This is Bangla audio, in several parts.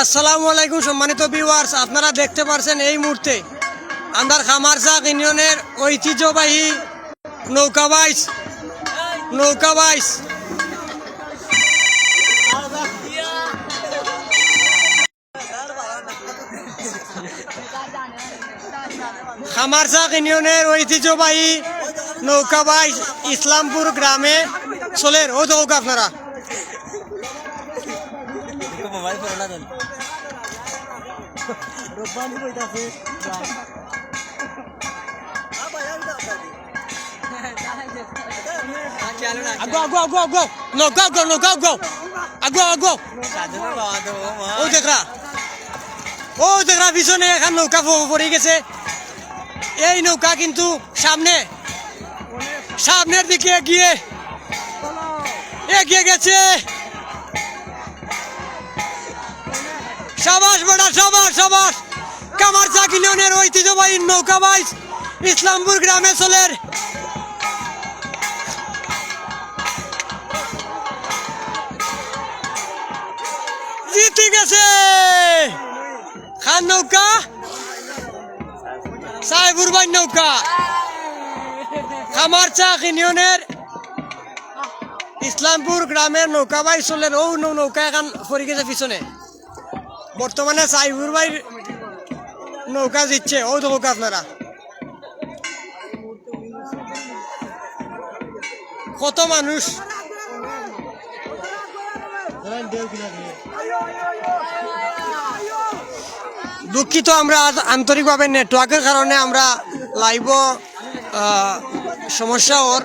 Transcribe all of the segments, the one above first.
আসসালামু আলাইকুম সম্মানিত ভিউয়ার্স, আপনারা দেখতে পাচ্ছেন এই মুহূর্তে আমরা খামারচাক ইউনিয়নের ঐতিহ্যবাহী নৌকাবাইজ খামারচাক ইউনিয়নের ঐতিহ্যবাহী নৌকাবাইজ ইসলামপুর গ্রামে চলের ও দৌক আপনারা পিছনে এখন নৌকা পড়ে গেছে। এই নৌকা কিন্তু সামনের দিকে এগিয়ে গেছে। সাবাস বেটা সাবাস। খামারচাক ইউনিয়নের ঐতিহ্যবাহী নৌকাবাইজ ইসলামপুর গ্রামে চলের জিতে গেছে খান নৌকা, সাহেবুর ভাই নৌকা। খামারচাক ইউনিয়নের ইসলামপুর গ্রামের নৌকাবাইজ চলের ও নৌকা এখন পড়ে গেছে পিছনে। বর্তমানে সাহেবুর ভাই নৌকা জিতছে ও নৌকা আপনারা কত মানুষ। দুঃখিত, আমরা আন্তরিকভাবে নেটওয়ার্কের কারণে আমরা লাইভ সমস্যা ওর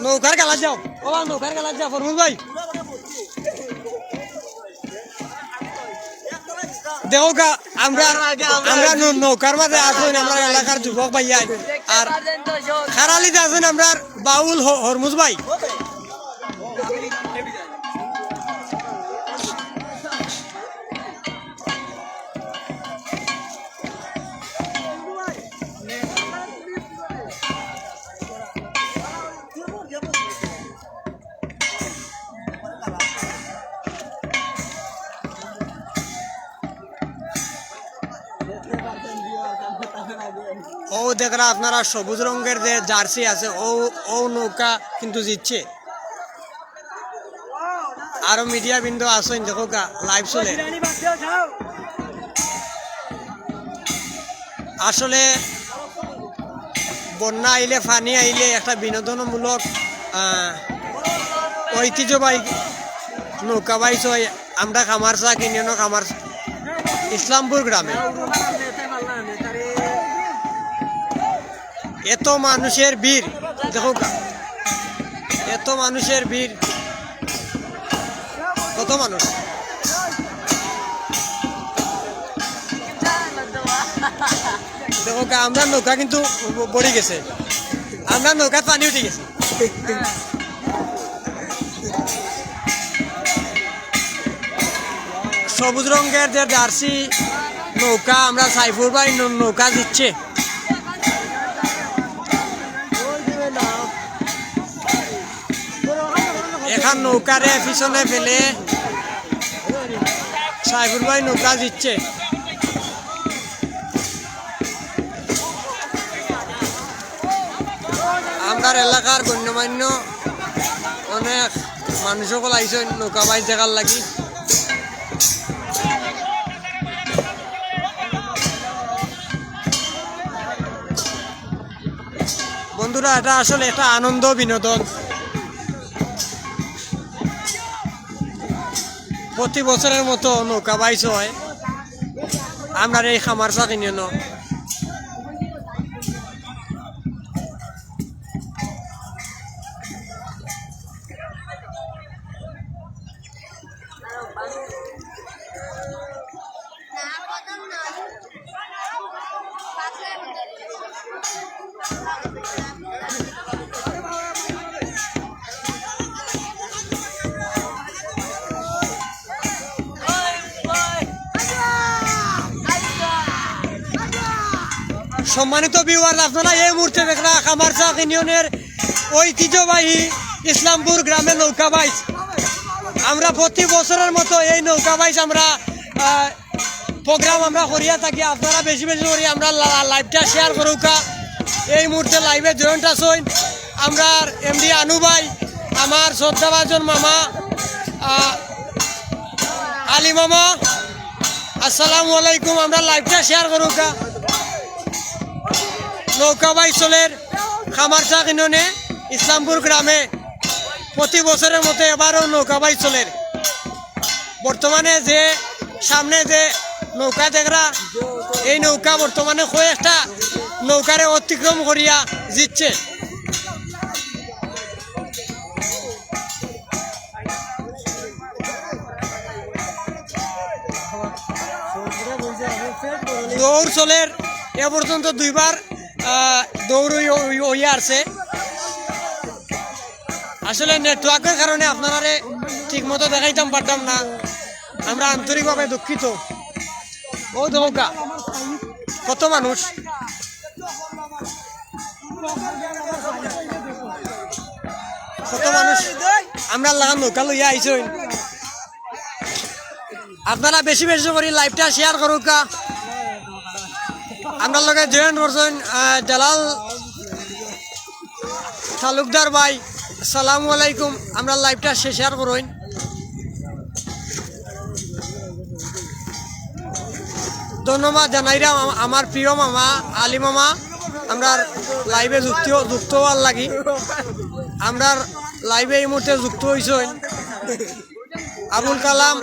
নৌকার গালা যাও ফরমুল ভাই দেখো গা আমরা নৌকার মাঝে আসুন আমরা এলাকার যুবক ভাই আর খারালিতে আছেন আমরা বাউল হরমুজ ভাই। ও দেখরা আপনারা সবুজ রঙের যে জার্সি আছে ও নৌকা কিন্তু জিতছে। আরো মিডিয়া বিন্দু আসেন দেখো লাইভ চলে। আসলে বন্যা আইলে পানি আইলে একটা বিনোদনমূলক ঐতিহ্যবাহী নৌকাবাইজ হয় আমরা খামারচাক ইউনিয়ন ইসলামপুর গ্রামে। এত মানুষের ভিড় দেখো, এত মানুষের ভিড়, কত মানুষ। দেখো আমরা নৌকা কিন্তু পড়ে গেছে, আমরা নৌকা পানি উঠে গেছে। সবুজ রঙের যে জার্সি নৌকা আমরা সাইফুর ভাই নৌকা দিচ্ছে। এখন নৌকারে পিছনে ফেলে সাইফুর ভাই নৌকা দিচ্ছে। আমার এলাকার গণ্যমান্য অনেক মানুষ সকল আইসে নৌকা বাইজ দেখার লাগি। বন্ধুরা, এটা আসলে একটা আনন্দ বিনোদন। প্রতি বছরের মতো নৌকা বাইচ হয় আমরা এই খামারচাক ইউনিয়ন। সম্মানিত ভিউয়ার, আপনারা এই মুহূর্তে দেখরা খামারচাক ইউনিয়নের ঐতিহ্যবাহী ইসলামপুর গ্রামে নৌকা বাইচ আমরা প্রতি বছরের মতো এই নৌকা বাইচ আমরা প্রোগ্রাম আমরা করিয়া থাকি। আপনারা বেশি বেশি করে আমরা লাইভটা শেয়ার করুকা। এই মুহূর্তে লাইভে জয়েন্ট আসুন আমরা এমডি আনু ভাই, আমার শ্রদ্ধাভাজন মামা আলী মামা, আসসালামু আলাইকুম। আমরা লাইভটা শেয়ার করুকা। নৌকা বাইচলের খামারচা কিননে ইসলামপুর গ্রামে প্রতি বছরের মতো এবারও নৌকা বাইচলের বর্তমানে যে সামনে যে নৌকা দেখরা এই নৌকা বর্তমানে কয়েকটা নৌকারে অতিক্রম করিয়া জিতছে। দৌড় চলের এ পর্যন্ত দুইবার দৌড় হইয়া আসছে। আসলে নেটওয়ার্কের কারণে আপনারা ঠিক মতো দেখাইতাম পারতাম না, আমরা আন্তরিকভাবে দুঃখিত। ও নৌকা কত মানুষ, কত মানুষ আমরা লাগান নৌকা লইয়া আইসই। আপনারা বেশি বেশি করে লাইভটা শেয়ার করুকা। আমরা লগে জয়েন করছেন জালাল তালুকদার ভাই, আসসালামু আলাইকুম। আমরা লাইভটা শেয়ার করুন। ধন্যবাদ জানাইরা আমার প্রিয় মামা আলী মামা আমরা লাইভে যুক্ত হওয়ার লাগি। আমরা লাইভে এই মুহূর্তে যুক্ত হয়েছেন আবুল কালাম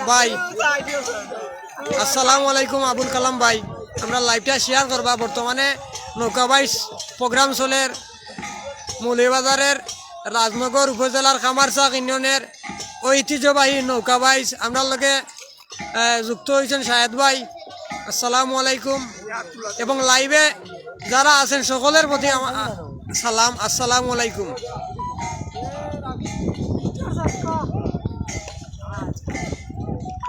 ভাই, আসসালামু আলাইকুম আবুল কালাম ভাই। আমরা লাইভটা শেয়ার করবা। বর্তমানে নৌকা বাইচ প্রোগ্রাম চলের মৌলভীবাজারের রাজনগর উপজেলার খামারচা ইউনিয়নের ঐতিহ্যবাহী নৌকা বাইচ আমরা লগে যুক্ত হয়েছেন শাহেদ ভাই, আসসালামু আলাইকুম। এবং লাইভে যারা আছেন সকলের প্রতি সালাম, আসসালামু আলাইকুম।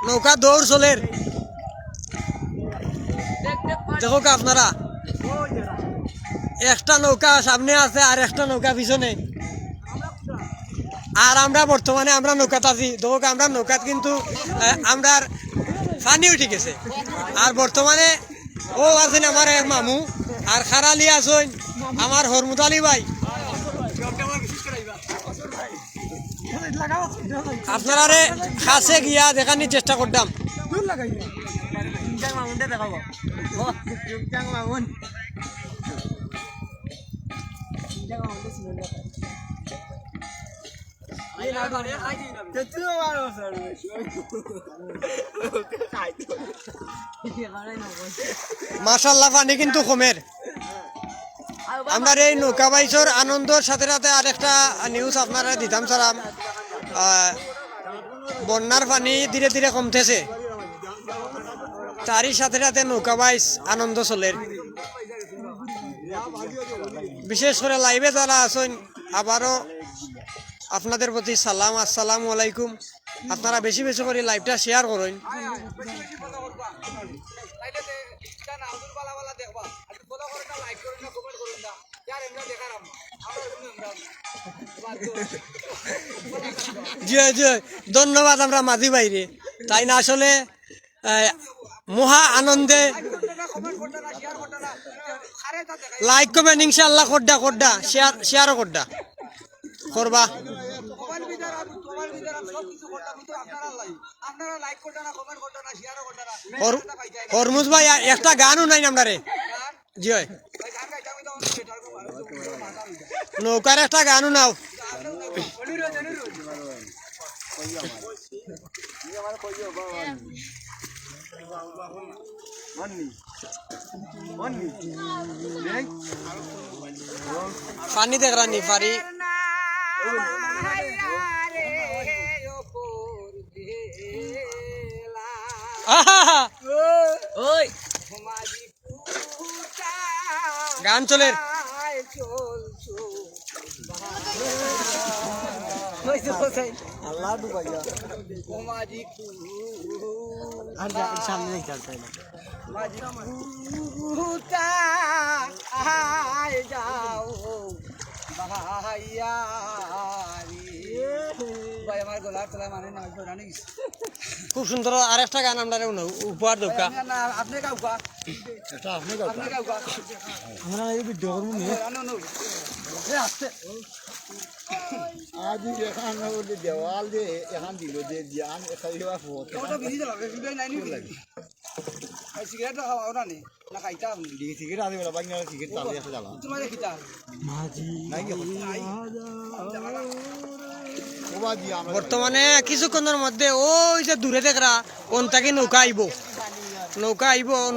নৌকা দৌড় চলের দেখো আপনারা, একটা নৌকা সামনে আছে আর একটা নৌকা পিছনে। আর আমরা বর্তমানে আমরা নৌকাত আছি। দেখো আমরা নৌকাত কিন্তু আমরা পানি উঠে গেছে। আর বর্তমানে ও আছেন আমার এক মামু, আর খারালি আছেন আমার হরমুদ আলী ভাই। আপনারা কাছে গিয়া দেখানোর চেষ্টা করতাম। মাশাআল্লাহ পানি কিন্তু কমের। আমরা এই নৌকা বাইচর আনন্দের সাথে সাথে আরেকটা নিউজ আপনারা দিতাম চালাম, বন্যার পানি ধীরে ধীরে কমতেছে, তারই সাথে সাথে নৌকা বাইচ আনন্দ চলের। বিশেষ করে লাইভে যারা আছেন আবারও আপনাদের প্রতি সালাম, আসসালামু আলাইকুম। আপনারা বেশি বেশি করে লাইভটা শেয়ার করুন। ধন্যবাদ আমরা মাঝি বাইরে, তাই না আসলে মহা আনন্দে লাইক কমেন্ট ইনশাআল্লাহ করডা শেয়ারও করবা। হরমুজ ভাই একটা গানও নাই আপনারে, জি হয় নৌকার একটা গানও নাও। পানি দেখ রানি পারি গান চলে সামনে যাও খুব সুন্দর আর একটা গান আমরা উপহার দোকা আজি এখান দেওয়াল যে এখান দিল যে জ্ঞান খাইবা সিগারেট খাওয়া ওরা নেই না খাইতা আপনি সিগারেট আদি বেলা বাকি সিগারেট তালে একটা জ্বালা তোমার খিতা নাই কি ওবা দি আমরা বর্তমানে কিছুক্ষণের মধ্যে ওই যে দূরে দেখরা ওনটাকে নৌকা আইব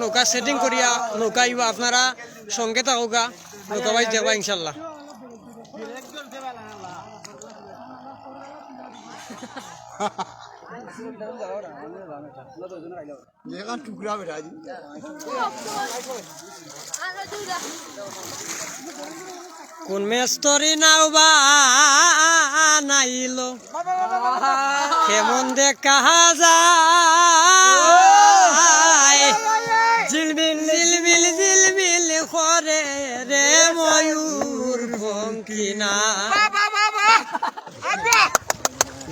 নৌকা সেটিং করিয়া নৌকা আইব আপনারা সঙ্গে থাকুকা নৌকা বাইজ দেখবা ইনশাল্লাহ যেখান টুকরা বেটা আজি কোন মেস্তরি নাও বা নাইলো কেমন দেখা যায় জিলমিল জিলমিল জিলমিল করে রে ময়ূর পঙ্কিনা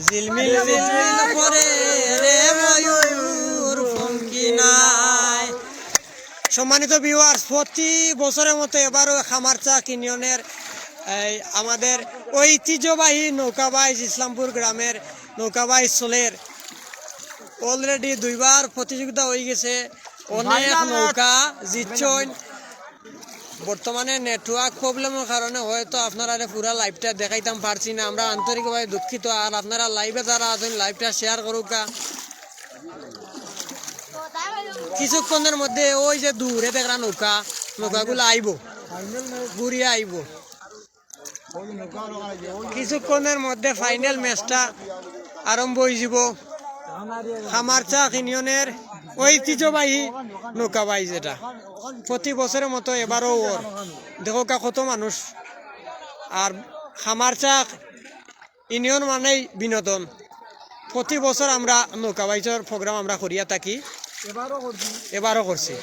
জিলমিল জিলমিল করে রে ময়ূর পঙ্কিনায়। সম্মানিত ভিউয়ার্স, প্রতি বছরের মতো এবারও খামারচা ইউনিয়নের আমাদের ঐতিহ্যবাহী নৌকাবাইজ ইসলামপুর গ্রামের নৌকাবাইজ চলের অলরেডি 2বার প্রতিযোগিতা হয়ে গেছে। অনেক নৌকা জিতছেন। বর্তমানে নেটওয়ার্ক প্রবলেমের কারণে হয়তো আপনারা পুরা লাইভটা দেখাইতাম পারছি না, আমরা আন্তরিকভাবে দুঃখিত। আর আপনারা লাইভে যারা আছেন লাইভটা শেয়ার করুকা। কিছুক্ষণের মধ্যে ওই যে দূরে দেখরা নৌকাগুলো আইব, ঘুরিয়ে আইব। কিছুক্ষণের মধ্যে ফাইনাল ম্যাচটা আরম্ভ হয়ে যাব। খামারচা ইউনিয়নের ঐতিহ্যবাহী নৌকাবাইজ যেটা প্রতি বছরের মতো এবারও ওর দেখো কত মানুষ। আর খামারচা ইউনিয়ন মানেই বিনোদন। প্রতি বছর আমরা নৌকাবাইজের প্রোগ্রাম আমরা করিয়া থাকি, এবারও করছি।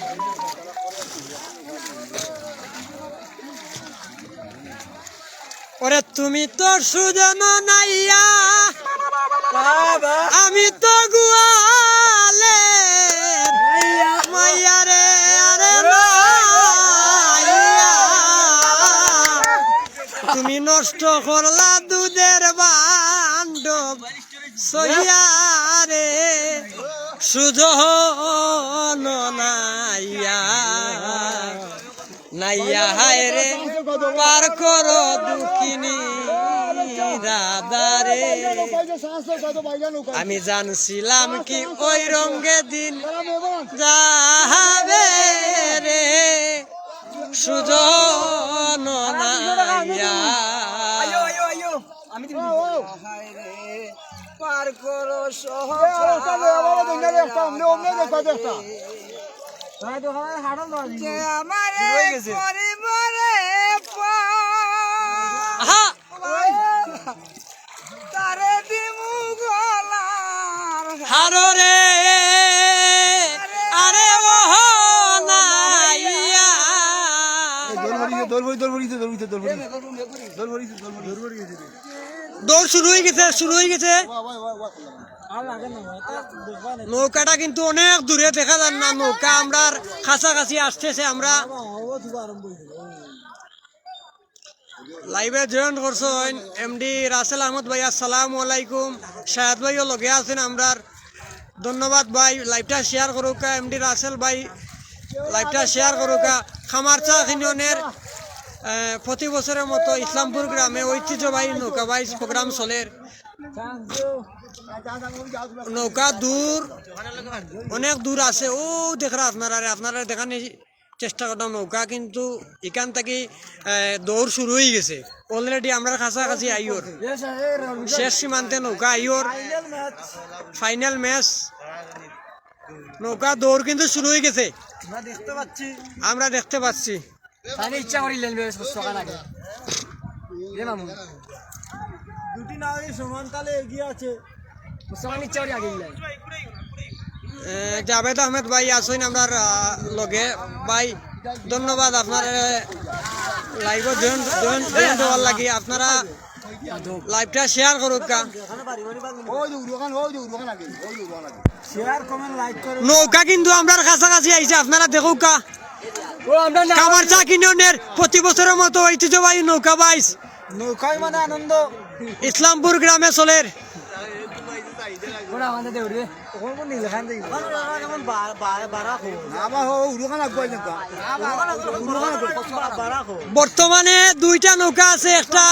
ওরে তুমি তো সুজন নাইয়া, আমি তো গুয়ালে মাইয়া রে আরে মাইয়া, তুমি নষ্ট করলা দুধের বান্ডব সইয়া রে সুজন নাইয়া নাইয়া হায় রে পার করো দুঃখিনী রাধারে। আমি জানছিলাম কি ওই রঙে দিন যাবে রে সুজন নাইয়া। পার করো তারে দিমু গলার হারো রে আরে ও নাইয়া। দৌড় শুরু হয়ে গেছে। নৌকাটা কিন্তু অনেক দূরে দেখা যান না, নৌকা আমরা কাছাকাছি আসতেছে। আমরা লাইভে জয়েন করছেন এমডি রাসেল আহমদ ভাই, আসসালামু আলাইকুম। শাহাদ ভাইও লগে আছেন আমরার, ধন্যবাদ ভাই। লাইভটা শেয়ার করুকা এমডি রাসেল ভাই, লাইভটা শেয়ার করুকা। খামারচা ইউনিয়নের প্রতি বছরের মতো ইসলামপুর গ্রামে ঐতিহ্যবাহী নৌকাবাইজ প্রোগ্রাম চলের। নৌকা দূর অনেক দূর আছে, ও দেখরা আপনারা দেখানি চেষ্টা করতাম। নৌকা কিন্তু এখান থেকে দৌড় শুরু হয়ে গেছে অলরেডি। আমরা কাছাকাছি আইওর শেষ সীমান্তে নৌকা আইওর। ফাইনাল ম্যাচ নৌকা দৌড় কিন্তু শুরু হয়ে গেছে, আমরা দেখতে পাচ্ছি। ইচ্ছা করিলেন দুটি নাও সমানতালে এগিয়ে আছে। ইচ্ছা করি আগে জাভেদ আহমেদ ভাই আসেন আমরা লগে ভাই, ধন্যবাদ আপনার লাইভে জয়েন দেওয়ার লাগে আপনারা লাইভটা শেয়ার করুক কা নৌকা কিন্তু আমরা কাছাকাছি আইছে আপনারা দেখুক কা কামারচা ইউনিয়নের প্রতি বছরের মতো ঐতিহ্যবাহী নৌকা বাইস নৌকায় মানে আনন্দ ইসলামপুর গ্রামে চলের বর্তমানে দুইটা নৌকা আছে একটা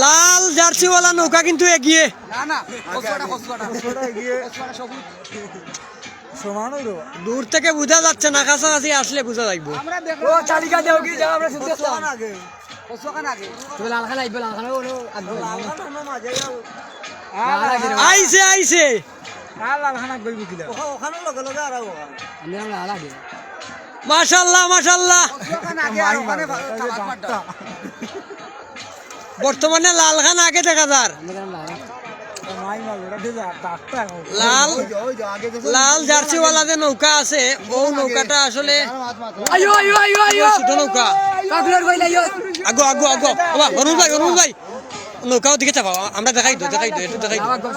লাল জার্সিওয়ালা নৌকা কিন্তু এগিয়ে দূর থেকে বোঝা যাচ্ছে না, কাছাকাছি আসলে বোঝা যাইব। আইছে আইছে মাশাল্লাহ মাশাল্লাহ। বর্তমানে লালখান আগে দেখা যার লাল জার্সিওয়ালা যে নৌকা আছে ও নৌকাটা আসলে ছোট নৌকা। আগো আগো আগো অরুণ ভাই নৌকাও দিকে চাপাও, আমরা দেখাই দো একটু দেখাই দো,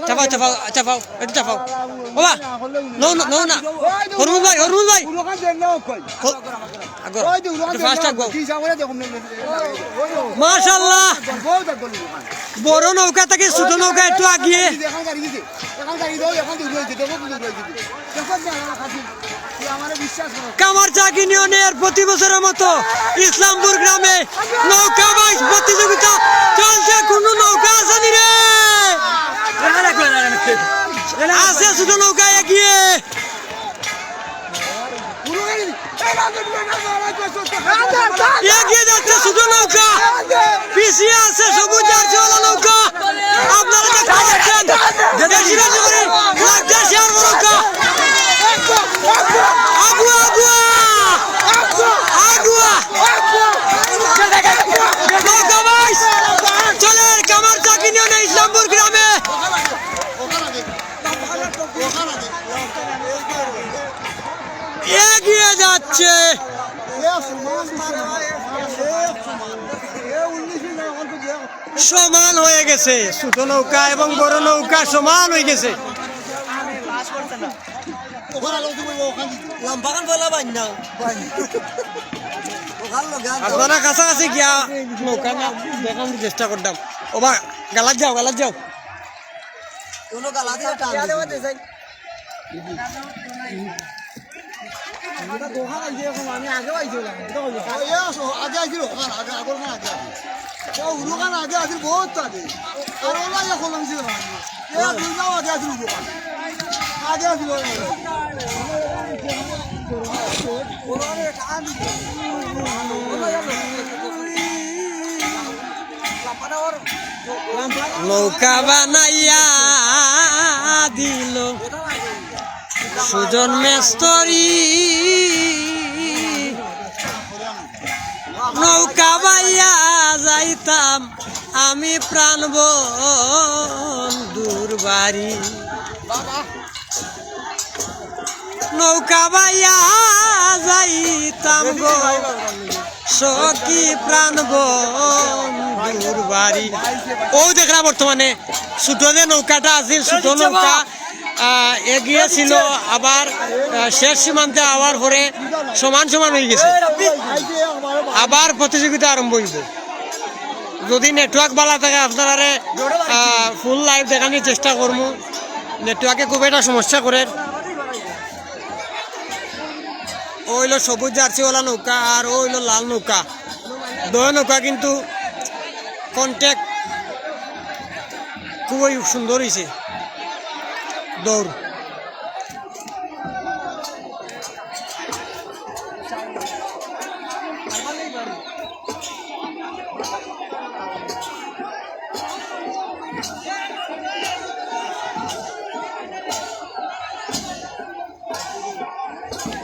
চাপাও চাপাও চাপাও একটু চাপাও বাবা। নো না অরুণ ভাই আগো ফাস্ট আগো। মাশাআল্লাহ বড় নৌকা থেকে ছোট নৌকা একটু আগিয়ে কামারচা ইউনিয়নের প্রতি বছরের মতো ইসলামপুর গ্রামে নৌকা বাইচ প্রতিযোগিতা চলছে। কোন নৌকা আছে নি রে? আছে ছোট নৌকা এগিয়ে এগিয়ে যাচ্ছে ছোট নৌকা, পিছিয়ে আছে সবুজ জার্সিওয়ালা নৌকা। আপনারা দেখতে পাচ্ছেন বেশি বেশি করে লাইভটা শেয়ার করুন। আগুয়া আগুয়া আগুয়া নৌকা বাইচ চলে কামারচা ইউনিয়নে ইসলামপুর গ্রামে। এগিয়ে যাচ্ছে সমান হয়ে গেছে, ছোট নৌকা এবং বড় নৌকা সমান হয়ে গেছে। আপনারা কাছাকাছি গিয়া নৌকা না দেখানোর চেষ্টা করতাম। ও বা গালাত যাও নৌকা বানাইয়া দিল সুজন মেস্তরি, নৌকা বাইয়া যাইতাম আমি প্রাণ বন্ধুর বাড়ি। নৌকা বাইয়া যাইতাম গো সখী প্রাণ বন্ধুর বাড়ি। ও দেখরা বর্তমানে ছোট যে নৌকাটা আছে ছোট নৌকা এগিয়ে ছিল, আবার শেষ সীমান্তে আওয়ার পরে সমান হয়ে গেছে। আবার প্রতিযোগিতা আরম্ভ হইব। যদি নেটওয়ার্ক ভালো থাকে আপনারা ফুল লাইভ দেখানোর চেষ্টা করবো। নেটওয়ার্কে খুব একটা সমস্যা করে। ও হইল সবুজ জার্সিওয়ালা নৌকা আর ও হইল লাল নৌকা। দুই নৌকা কিন্তু কন্ট্যাক্ট খুবই সুন্দর হয়েছে দৌড়।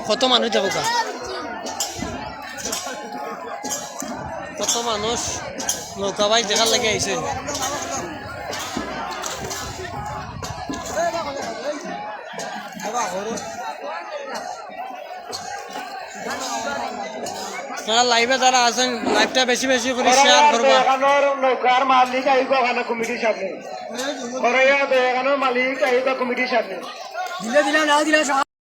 কত মানুষ যাবো কা, কত মানুষ নৌকা বাইক দেখার লাগে আইছে। আপনারা লাইভে যারা আছেন লাইভটা বেশি বেশি করে শেয়ার করবা এখানোর নৌকার মালিক আইব এখানে কমিটির সামনে এখানোর মালিক আইব কমিটির সামনে দিলে দিলে না দিলে